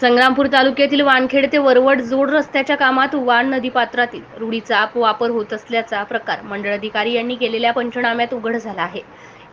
संग्रामपूर तालुक्यातील वानखेड ते वरवड जोड रस्त्याच्या कामात वान नदीपात्रातील रुढीचा वापर होत असल्याचा प्रकार मंडळ अधिकारी यांनी केलेल्या पंचनाम्यात उघड झाला आहे।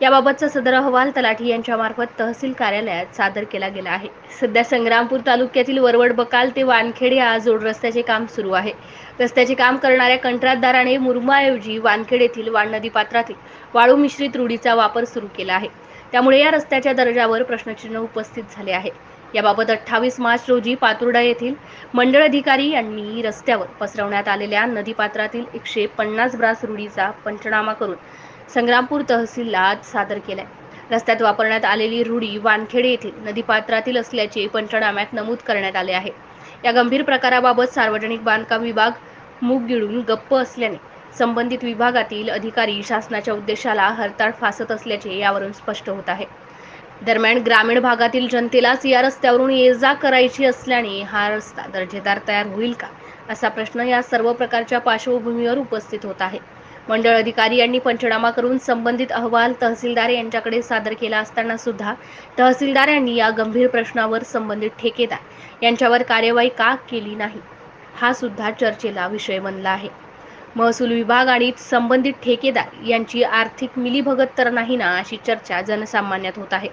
याबाबतचा सदर अहवाल तलाठी यांच्या मार्फत तहसील कार्यालयात सादर केला गेला आहे। सध्या संग्रामपूर तालुक्यातील वरवड बकाल ते वानखेड या जोड रस्त्याचे काम सुरू आहे। रस्त्याचे काम करणाऱ्या कंत्राटदाराने मुरुमाऐवजी वानखेड येथील वान नदीपात्रातील वाळू मिश्रित रुढीचा वापर सुरू केला आहे। त्यामुळे या रस्त्याच्या दर्जावर प्रश्नचिन्ह उपस्थित झाले आहे। याबाबत 28 मार्च रोजी पातुर्डा येथील मंडळ अधिकारी यांनी रस्त्यावर पसरवण्यात आलेल्या नदीपात्रातील 150 ब्रास रुढीचा पंचनामा करून संग्रामपूर तहसीलला सादर केलाय। रस्त्यात वापरण्यात आलेली रुढी वानखेड येथील नदीपात्रातील असल्याचे पंचनाम्यात नमूद करण्यात आले आहे। या गंभीर प्रकाराबाबत सार्वजनिक बांधकाम विभाग मूग गिळून गप्प असल्याने संबंधित विभागातील अधिकारी शासनाच्या उद्देशाला हरताळ फासत असल्याचे यावरून स्पष्ट होत आहे। दरम्यान ग्रामीण भागातील जनतेलाच या रस्त्यावरून ये-जा करायची असल्याने हा रस्ता दर्जेदार तयार होईल का, असा प्रश्न या सर्व प्रकारच्या पार्श्वभूमीवर उपस्थित होत आहे। मंडळ अधिकारी यांनी पंचनामा करून संबंधित अहवाल तहसीलदार यांच्याकडे सादर केला असताना सुद्धा तहसीलदार यांनी या गंभीर प्रश्नावर संबंधित ठेकेदार यांच्यावर कार्यवाही का केली नाही, हा सुद्धा चर्चेला विषय बनला आहे। महसूल विभाग आणि संबंधित ठेकेदार यांची आर्थिक मिलीभगत तर नाही ना, अशी चर्चा जनसामान्यात होत आहे।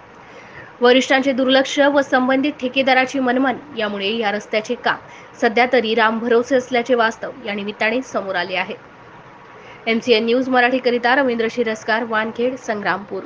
वरिष्ठांचे दुर्लक्ष व संबंधित ठेकेदाराची मनमानी यामुळे या रस्त्याचे काम सध्या तरी रामभरोसे असल्याचे वास्तव या निमित्ताने समोर आले आहे। MCN न्यूज मराठीकरिता रवींद्र शिरस्कार, वानखेड, संग्रामपूर।